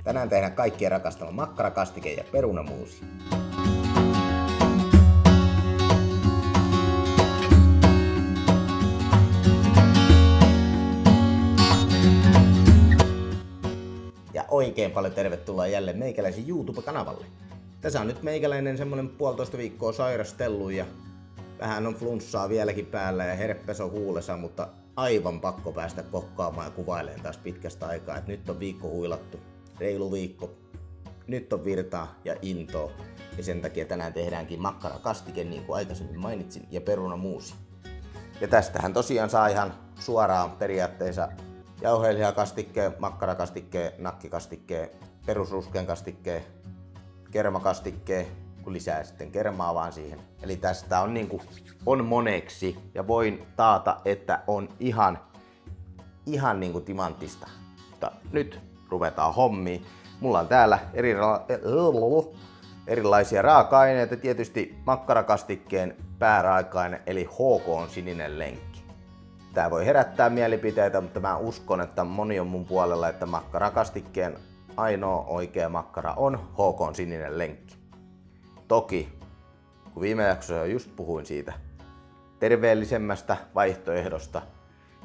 Tänään tehdään kaikkien rakastama makkarakastike ja perunamuusi. Ja oikein paljon tervetuloa jälleen meikäläisen YouTube-kanavalle. Tässä on nyt meikäläinen semmonen 1,5 viikkoa sairastellut ja vähän on flunssaa vieläkin päällä ja herppes on huulessa, mutta aivan pakko päästä kokkaamaan ja kuvailemaan taas pitkästä aikaa. Et nyt on viikko huilattu, reilu viikko. Nyt on virtaa ja intoa ja sen takia tänään tehdäänkin makkarakastike niin kuin aikaisemmin mainitsin ja perunamuusi. Ja tästähän tosiaan saa ihan suoraan periaatteessa jauhelihakastikkeen, makkarakastikkeen, nakkikastikkeen, perusruskeen kastikkeen, kermakastikkeen, kun lisää sitten kermaa vaan siihen. Eli tästä on on moneksi ja voin taata, että on ihan niinku timanttista. Mutta nyt ruvetaan hommiin. Mulla on täällä erilaisia raaka-aineita. Tietysti makkarakastikkeen pääraaka-aine eli HK sininen lenkki. Tää voi herättää mielipiteitä, mutta mä uskon, että moni on mun puolella, että makkarakastikkeen ainoa oikea makkara on HK sininen lenkki. Toki, kun viime jaksossa just puhuin siitä terveellisemmästä vaihtoehdosta,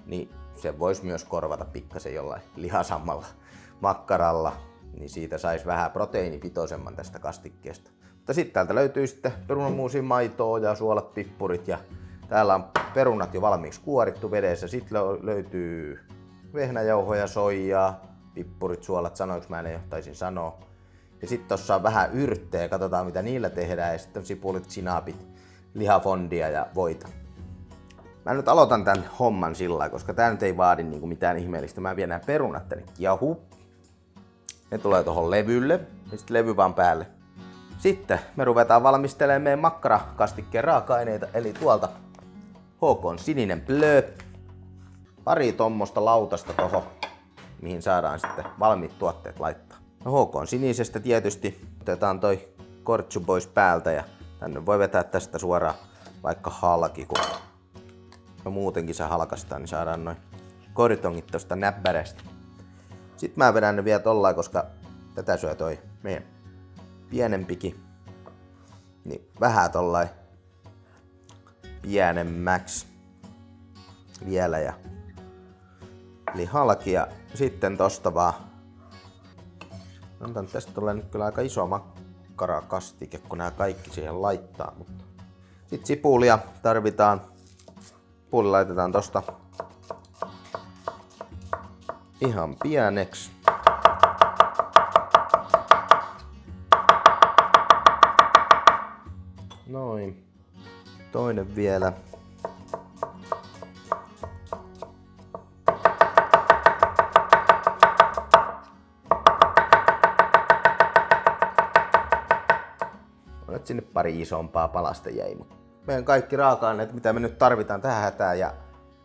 niin se voisi myös korvata pikkasen jollain lihasammalla makkaralla, niin siitä saisi vähän proteiinipitoisemman tästä kastikkeesta. Mutta sitten täältä löytyy sitten perunamuusin maitoa ja suolat, pippurit ja täällä on perunat jo valmiiksi kuorittu vedessä. Sitten löytyy vehnäjauhoja, soijaa, pippurit, suolat, sanoinko mä ne jo, taisin sanoa. Ja sitten tossa on vähän yrttejä, katsotaan mitä niillä tehdään. Ja sitten sipulit, sinapit, lihafondia ja voita. Mä nyt aloitan tän homman sillä, koska tää nyt ei vaadi mitään ihmeellistä. Mä vien nämä perunat tänne kiehuu. Ne tulee tohon levylle ja sitten levy vaan päälle. Sitten me ruvetaan valmistelemaan meidän makkarakastikkeen raaka-aineita, eli tuolta HK sininen plö. Pari tommosta lautasta tohon, mihin saadaan sitten valmiit tuotteet laittaa. No HK sinisestä tietysti otetaan toi kortsu pois päältä ja tänne voi vetää tästä suoraan vaikka halki, kun no muutenkin se halkastaa, niin saadaan noin kortongit tosta näppärästä. Sitten mä vedän ne vielä tollain, koska tätä syö toi meidän pienempikin. Niin vähän tollain pienemmäksi vielä ja eli halki ja sitten tosta vaan. Antan tästä tulee nyt kyllä aika iso makkarakastike, kun nämä kaikki siihen laittaa. Mutta sitten sipulia tarvitaan. Sipuli laitetaan tosta ihan pieneksi. Noin. Toinen vielä. Nyt sinne pari isompaa palasta jäi, mutta meidän kaikki raaka-aineet, mitä me nyt tarvitaan tähän hätään, ja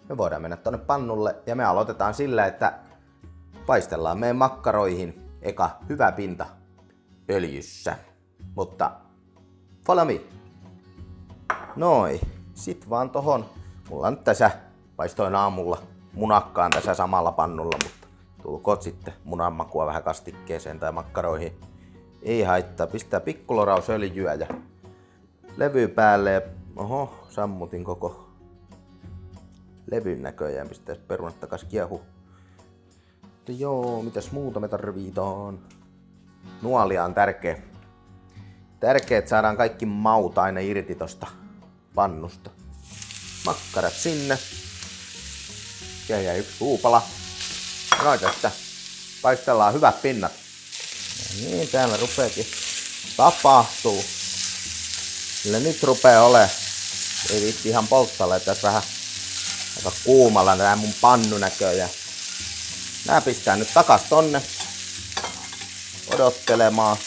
me voidaan mennä tonne pannulle ja me aloitetaan sillä, että paistellaan meidän makkaroihin eka hyvä pinta öljyssä. Mutta follow me. Noin. Sit vaan tohon. Mulla on nyt tässä, paistoin aamulla munakkaan tässä samalla pannulla, mutta tulkoot sitten munanmakua vähän kastikkeeseen tai makkaroihin. Ei haittaa, pistää pikkulorausöljyä ja levy päälle ja oho, sammutin koko levyn näköjään, pistää perunat takas kiehu. Mutta joo, mitäs muuta me tarvitaan? Nuolia on tärkeä. Tärkeä, että saadaan kaikki maut aina irti tosta pannusta. Makkarat sinne. Ja yksi puupala. Noin tästä. Paistellaan hyvät pinnat. Ja niin, täällä rupeekin tapahtuu. Sillä nyt rupee ole. Ei viitti ihan polttalle, tässä vähän aika kuumalla tää mun pannu näköjään. Nää pistää nyt takas tonne. Odottelemaan.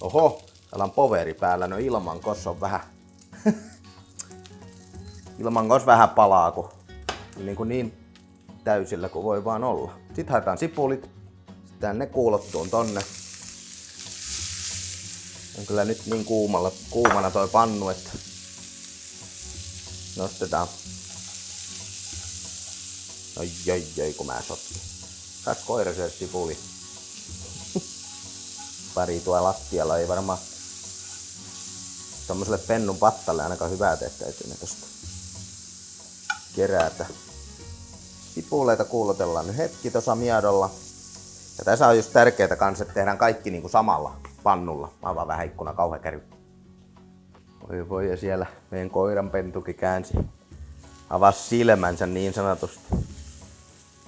Oho, täällä on poveri päällä. No ilmankos on vähän. Ilmankos vähän palaa, kun niin täysillä kuin voi vaan olla. Sitten haetaan sipulit. Sitten ne kuulottuu tonne. On kyllä nyt niin kuumana toi pannu, että nostetaan. Oi, kun mä sotkin. Kas koira syö sipuli. Pari tuo lattialla ei varmaan tommoselle pennun pattalle ainakaan hyvää täytyy ne tosta kerätä. Sipuleita kuulotellaan nyt hetki tuossa miedolla. Ja tässä on just tärkeää kans, että tehdään kaikki niinku samalla pannulla. Mä avaan vähän ikkuna, kauhean käry. Voi, ja siellä meidän koiranpentukin käänsi. Avasi silmänsä niin sanotusti.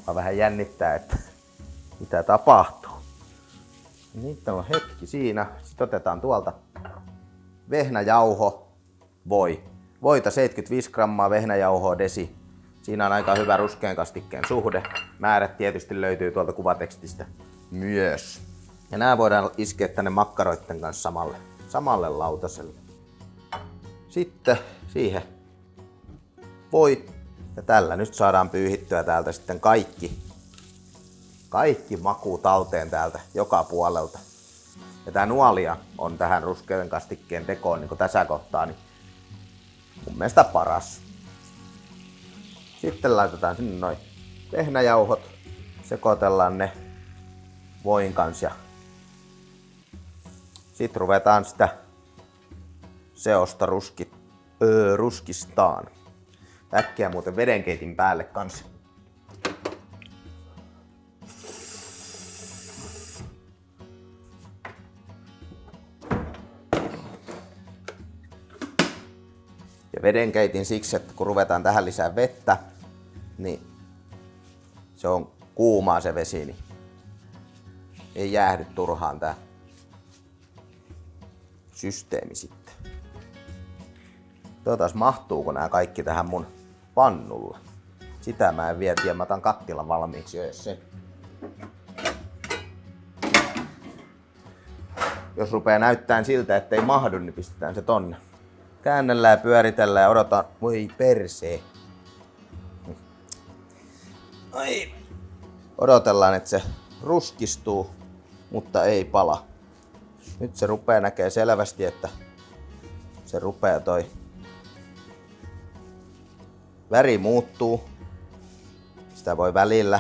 Mä vähän jännittää, että mitä tapahtuu. Nyt on hetki siinä. Sitten otetaan tuolta vehnäjauho, voita 75 grammaa, vehnäjauhoa desi. Siinä on aika hyvä ruskean kastikkeen suhde. Määrät tietysti löytyy tuolta kuvatekstistä myös. Ja nämä voidaan iskeä tänne makkaroitten kanssa samalle lautaselle. Sitten siihen voi. Ja tällä nyt saadaan pyyhittyä täältä sitten kaikki maku talteen täältä joka puolelta. Ja tää nuolia on tähän ruskean kastikkeen tekoon niin tässä kohtaa niin mun mielestä paras. Sitten laitetaan sinne noin vehnäjauhot, sekoitellaan ne voin kanssa ja sitten ruvetaan sitä seosta ruskistaan. Äkkiä muuten vedenkeitin päälle kanssa. Ja vedenkeitin siksi, että kun ruvetaan tähän lisää vettä, niin se on kuumaa se vesi, niin ei jäähdy turhaan tää systeemi sitten. Toivotaan mahtuuko nämä kaikki tähän mun pannulla. Sitä mä en vielä tiedä, mä otan kattilan valmiiksi jo sen. Jos rupeaa näyttämään siltä, ettei mahdu, niin pistetään se tonne. Käännellään ja pyöritellään ja odotan. Voi persee. Ai. Odotellaan, että se ruskistuu, mutta ei pala. Nyt se rupeaa näkee selvästi, että se rupeaa toi väri muuttuu. Sitä voi välillä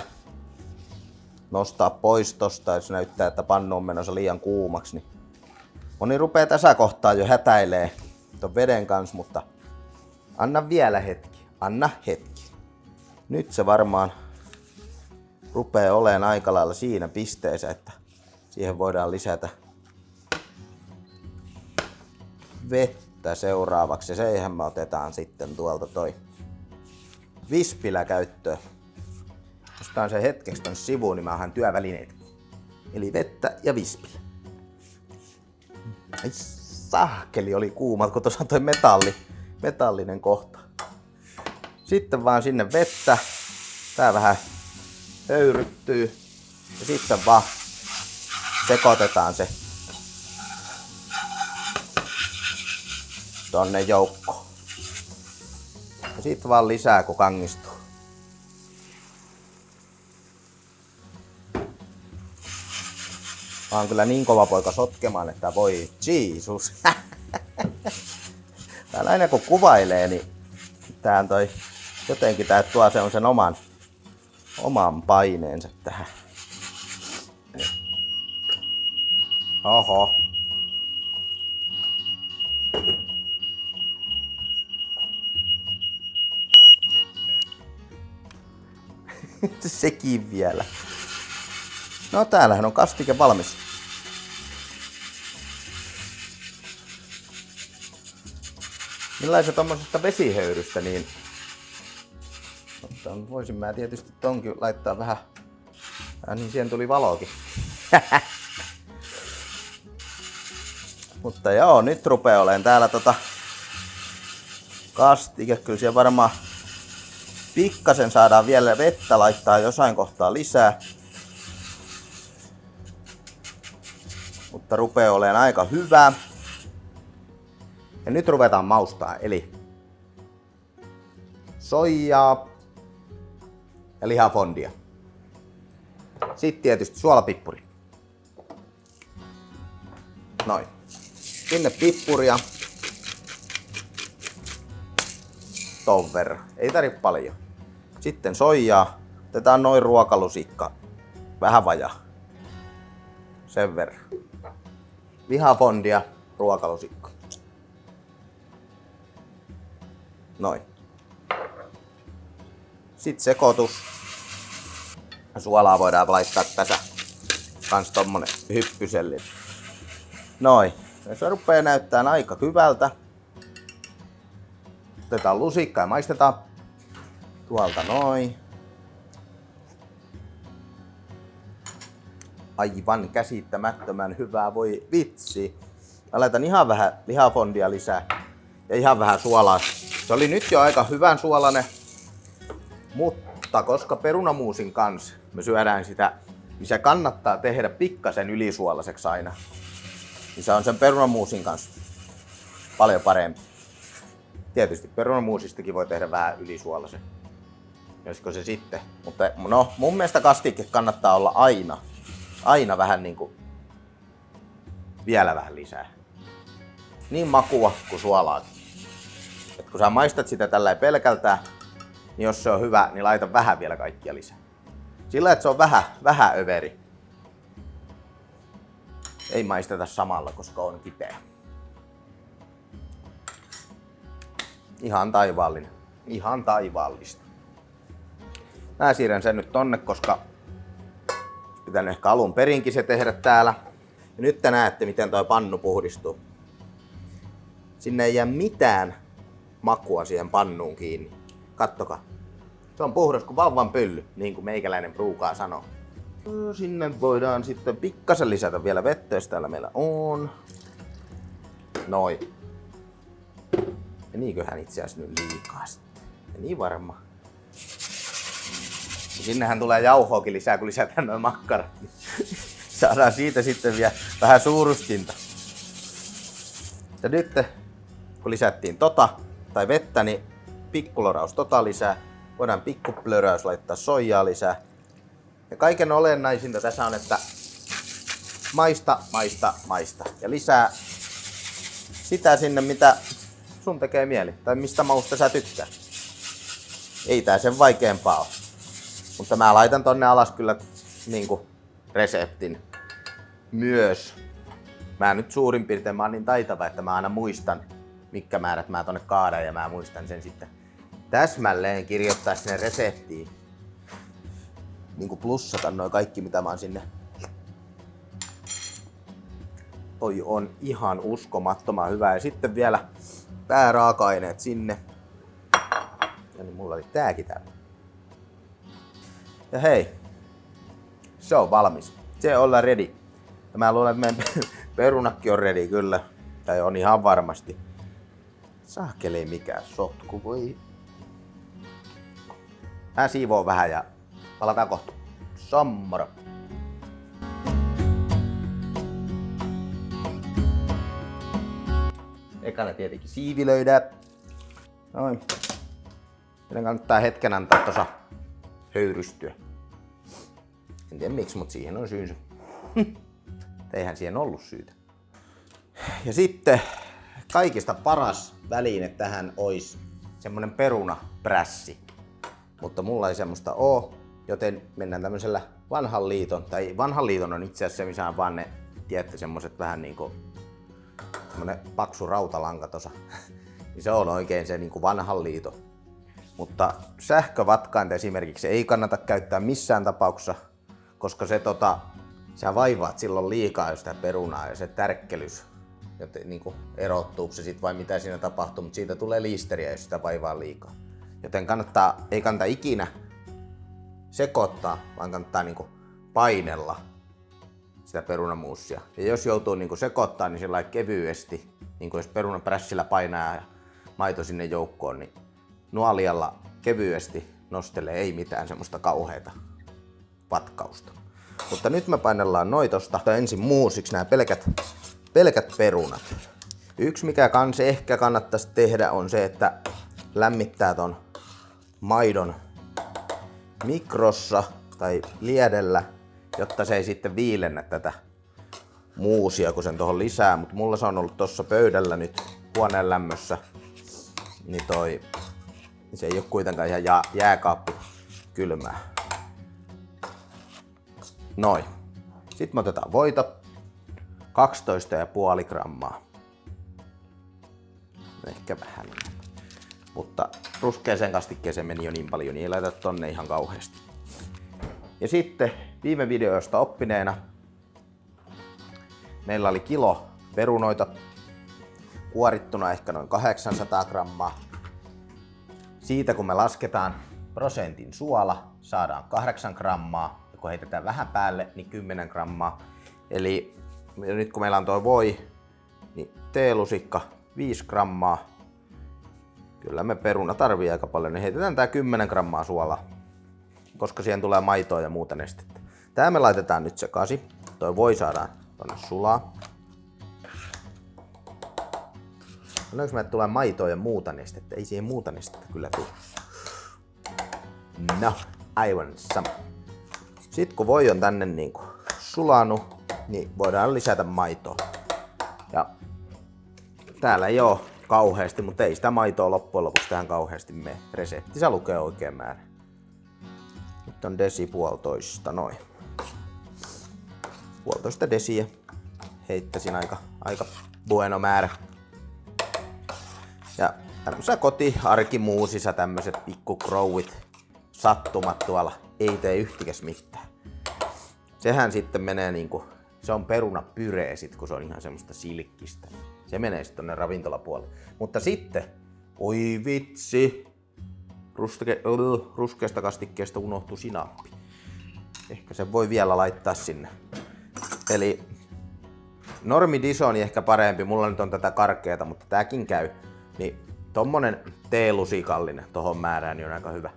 nostaa pois tosta, jos näyttää, että pannu on menossa liian kuumaksi. Niin moni rupeaa tässä kohtaa jo hätäilee ton veden kanssa, mutta anna vielä hetki. Anna hetki. Nyt se varmaan rupeaa olemaan aika lailla siinä pisteessä, että siihen voidaan lisätä vettä seuraavaksi. Ja seihän me otetaan sitten tuolta toi vispilä käyttöön. Ostaan se hetkeksi ton sivuun, niin mä oon työvälineet. Eli vettä ja vispilä. Ai sahkeli, oli kuuma, kun tuossa on toi metallinen kohta. Sitten vaan sinne vettä. Tää vähän höyryttyy. Ja sitten vaan sekoitetaan se tonne joukkoon. Ja sitten vaan lisää, kun kangistuu. Mä oon kyllä niin kova poika sotkemaan, että voi Jeesus. Täällä aina kun kuvailee, niin tää toi jotenkin tää tuo sen oman paineensa tähän. Oho. Sekin vielä. No täällähän on kastike valmis. Millaisen tommosesta vesihöyrystä, niin voisin mä tietysti tonkin laittaa vähän, niin siihen tuli valokin. Mutta joo, nyt rupeaa olemaan täällä kastike. Kyllä siellä varmaan pikkasen saadaan vielä vettä laittaa jossain kohtaa lisää. Mutta rupeaa olemaan aika hyvää. Ja nyt ruvetaan maustaa, eli soijaa ja lihafondia. Sitten tietysti suolapippuri. Noin. Sinne pippuria. Ton verran. Ei tarvitse paljon. Sitten soijaa. Otetaan noin ruokalusikka. Vähän vajaa. Sen verran. lihafondia, ruokalusikko. Noin. Sitten sekoitus. Suolaa voidaan laittaa tässä kans tommonen hyppysellinen. Noin. Se rupeaa näyttää aika hyvältä. Otetaan lusikka ja maistetaan. Tuolta noin. Aivan käsittämättömän hyvää, voi vitsi. Mä laitan ihan vähän lihafondia lisää ja ihan vähän suolaa. Se oli nyt jo aika hyvän suolainen, mutta koska perunamuusin kanssa me syödään sitä, niin se kannattaa tehdä pikkasen ylisuolaiseksi aina. Niin se on sen perunamuusin kanssa paljon parempi. Tietysti perunamuusistakin voi tehdä vähän ylisuolaisen. Josko se sitten. Mutta no, mun mielestä kastike kannattaa olla aina vähän niinku vielä vähän lisää. Niin makua kuin suolaakin. Et kun sä maistat sitä tällä pelkältään, niin jos se on hyvä, niin laita vähän vielä kaikkia lisää. Sillä että se on vähän överi. Ei maisteta samalla, koska on kipeä. Ihan taivaallinen. Ihan taivaallista. Mä siirrän sen nyt tonne, koska pitänyt ehkä alun perinkin se tehdä täällä. Ja nyt te näette, miten toi pannu puhdistuu. Sinne ei jää mitään makua siihen pannuun kiinni. Kattokaa. Se on puhdas kuin vauvan pylly, niin kuin meikäläinen pruukaa sanoo. Sinne voidaan sitten pikkasen lisätä vielä vettä, jos täällä meillä on. Noin. Ja niinköhän itse asiassa nyt liikaa sitten. Ja niin varma. Ja sinnehän tulee jauhoakin lisää, kun lisätään noin makkarat. Saadaan siitä sitten vielä vähän suurustinta. Ja nyt kun lisättiin tai vettä, niin pikkuloraus lisää. Voidaan pikkuplöräys laittaa soijaa lisää. Ja kaiken olennaisinta tässä on, että maista. Ja lisää sitä sinne, mitä sun tekee mieli. Tai mistä mausta sä tykkää. Ei tää sen vaikeampaa ole. Mutta mä laitan tonne alas kyllä niinku reseptin myös. Mä nyt suurin piirtein mä oon niin taitava, että mä aina muistan, mitkä määrät mä tonne kaadan ja mä muistan sen sitten täsmälleen kirjoittaa sinne reseptiin. Niinku plussata noin kaikki, mitä mä oon sinne. Toi on ihan uskomattoman hyvä. Ja sitten vielä pääraaka-aineet sinne. Ja niin mulla oli tääkin täällä. Ja hei, se on valmis. Se ollaan ready. Ja mä luulen, että meidän perunakki on ready kyllä. Tai on ihan varmasti. Saakeli mikään sotku, voi. Mä siivoon vähän ja palataan kohta. Sommoro. Ekana tietenkin siivilöidään. Noin. Meidän kannattaa hetken antaa tuossa höyrystyä. En tiedä miksi, mutta siihen on syynsä. Eihän siihen ollut syytä. Ja sitten kaikista paras väline tähän olisi semmonen perunaprässi. Mutta mulla ei semmoista oo, joten mennään tämmöisellä vanhan liiton. Tai vanhan liiton on itse asiassa se, missä on vaan ne, tiedätte, semmoset vähän niinku semmonen paksu rautalanka tossa. Niin se on oikein se niinku vanhan liiton. Mutta sähkövatkainta esimerkiksi ei kannata käyttää missään tapauksessa, koska se sä vaivaat silloin liikaa sitä perunaa ja se tärkkelys, joten niinku erottuu se sit vai mitä siinä tapahtuu, mutta siitä tulee liisteriä, jos sitä vaivaa liikaa. Joten ei kannata ikinä sekoittaa, vaan kannattaa niinku painella sitä perunamuusia. Ja jos joutuu niinku sekoittaa, niin sillä kevyesti, niinku jos perunaprässillä painaa ja maito sinne joukkoon, niin nuolialla kevyesti nostelee, ei mitään semmoista kauheata vatkausta. Mutta nyt me painellaan noitosta ensin muusiksi nämä pelkät perunat. Yksi mikä kans ehkä kannattaisi tehdä on se, että lämmittää ton maidon mikrossa tai liedellä, jotta se ei sitten viilennä tätä muusia, kun sen tuohon lisää. Mutta mulla se on ollut tuossa pöydällä nyt huoneen lämmössä, niin se ei ole kuitenkaan ihan jääkaappi kylmää. Noin. Sitten me otetaan voita. 12,5 grammaa. Ehkä vähän enemmän. Mutta ruskeaseen kastikkeeseen meni jo niin paljon, niin ei laita tonne ihan kauheasti. Ja sitten viime videosta oppineena meillä oli kilo perunoita, kuorittuna ehkä noin 800 grammaa. Siitä kun me lasketaan prosentin suola, saadaan 8 grammaa. Ja kun heitetään vähän päälle, niin 10 grammaa. Eli nyt kun meillä on tuo voi, niin teelusikka 5 grammaa. Kyllä me peruna tarvii aika paljon, niin heitetään tää 10 grammaa suolaa, koska siihen tulee maitoa ja muuta nestettä. Tää me laitetaan nyt sekaisin. Toi voi saadaan tonne sulaa. Onneksi meille tulee maitoa ja muuta nestettä. Ei siihen muuta nestettä kyllä tule. No, aivan sama. Sitten kun voi on tänne niinku sulanut, niin voidaan lisätä maitoa. Ja täällä ei oo kauheasti, mutta ei sitä maitoa loppujen lopuksi tähän kauheasti mene. Reseptissä lukee oikein määrä. Nyt on desi puolitoista, noin. Puolitoista desiä. Heittäisin aika bueno määrä. Ja tämmöisessä kotiarkimuusissa tämmöiset pikkukrowit, sattumat tuolla, ei tee yhtikäs mitään. Sehän sitten menee niinku, se on perunapyree sit, kun se on ihan semmoista silkkistä. Se menee sitten tonne ravintolapuolelle. Mutta sitten, oi vitsi, ruskeasta kastikkeesta unohtui sinappi. Ehkä se voi vielä laittaa sinne. Eli normi disoni ehkä parempi, mulla nyt on tätä karkeata, mutta tääkin käy. Niin tommonen teelusikallinen tohon määrään niin on aika hyvä.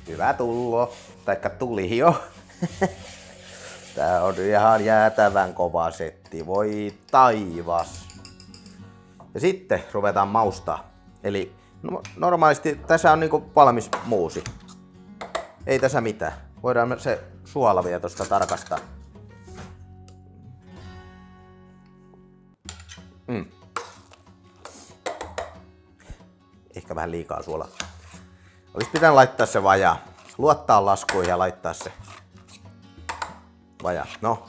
Hyvä tullo, taikka tuli jo. Tää on ihan jäätävän kova setti, voi taivas. Ja sitten ruvetaan maustaa. Eli normaalisti tässä on niinku valmis muusi. Ei tässä mitään. Voidaan se suola vielä tosta tarkastaa. Ehkä vähän liikaa suolaa. Olisi pitänyt laittaa se vajaa. Luottaa laskuihin ja laittaa se vajaa. No,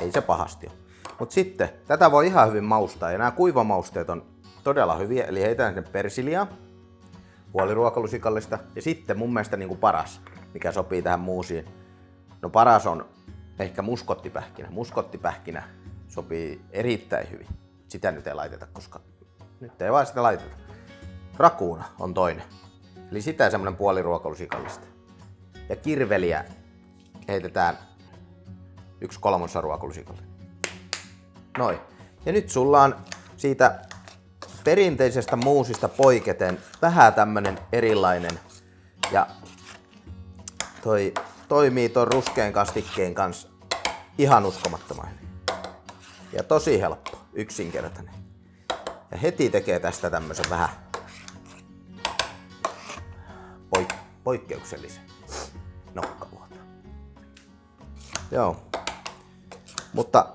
ei se pahasti ole. Mut sitten, tätä voi ihan hyvin maustaa. Ja nämä kuivamausteet on todella hyviä. Eli heitän sinne persiliaa, puoli ruokalusikallista. Ja sitten mun mielestä niin kuin paras, mikä sopii tähän muusiin. No paras on ehkä muskottipähkinä. Muskottipähkinä sopii erittäin hyvin. Sitä nyt ei laiteta, koska nyt ei vaan sitä laiteta. Rakuuna on toinen. Eli sitä semmonen puoli ruokalusikallista. Ja kirveliä heitetään 1/3 ruokalusikallista. Noin. Ja nyt sulla on siitä perinteisestä muusista poiketen vähän tämmönen erilainen. Ja toi toimii ton ruskean kastikkeen kanssa ihan uskomattoman hyvin. Ja tosi helppo, yksinkertainen. Ja heti tekee tästä tämmösen vähän poikkeuksellisen nokkavuoto. Joo. Mutta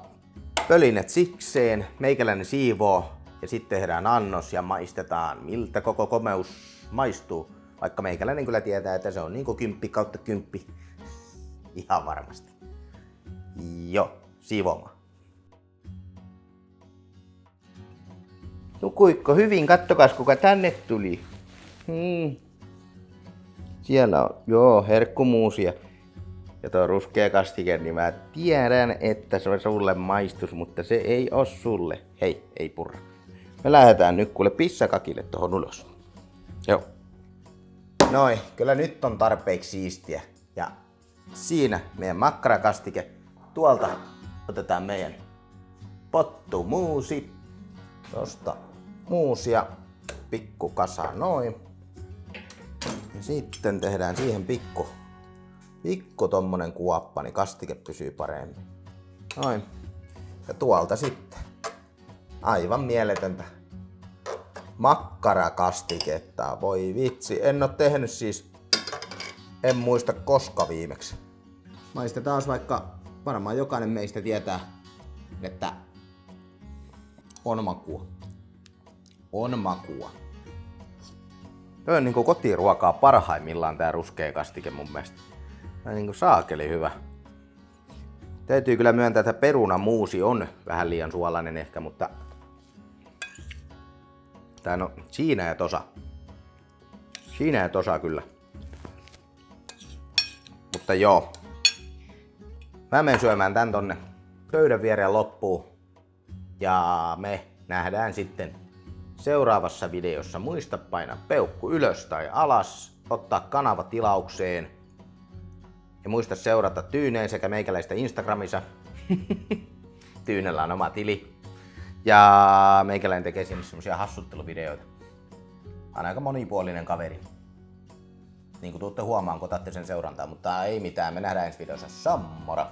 pölinet sikseen, meikäläinen siivoo ja sitten tehdään annos ja maistetaan, miltä koko komeus maistuu. Vaikka meikäläinen kyllä tietää, että se on niinku 10/10. Ihan varmasti. Joo, siivoamaan. Nukuitko hyvin? Kattokas kuka tänne tuli. Siellä on, joo, herkkumuusia. Ja tuo ruskea kastike, niin mä tiedän, että se on sulle maistus, mutta se ei oo sulle. Hei, ei purra. Me lähdetään nyt kuule pissakakille tohon ulos. Joo. Noin, kyllä nyt on tarpeeksi siistiä. Ja siinä meidän makkarakastike. Tuolta otetaan meidän pottumuusi. Tosta muusia, pikku kasa noin. Ja sitten tehdään siihen pikku tommonen kuoppa, niin kastike pysyy paremmin. Noin. Ja tuolta sitten aivan mieletöntä makkarakastiketta. Voi vitsi, en oo tehnyt siis, en muista koska viimeksi. Maistetaan vaikka, varmaan jokainen meistä tietää, että on makua. On makua. Tuo on niinku kotiruokaa parhaimmillaan tää ruskea kastike mun mielestä. Tää on niinku saakeli hyvä. Täytyy kyllä myöntää, että perunamuusi on vähän liian suolainen ehkä, mutta tää no siinä ja tosa. Siinä ja tosa kyllä. Mutta joo. Mä menen syömään tän tonne pöydän viereen loppuun. Ja me nähdään sitten seuraavassa videossa. Muista painaa peukku ylös tai alas, ottaa kanava tilaukseen. Ja muista seurata Tyyneen sekä meikäläistä Instagramissa. Tyynellä on oma tili. Ja meikäläinen tekee sinne semmosia hassutteluvideoita. On aika monipuolinen kaveri. Niin kuin tuutte huomaan, kun otatte sen seurantaa, mutta ei mitään. Me nähdään ensi videossa. Sammora!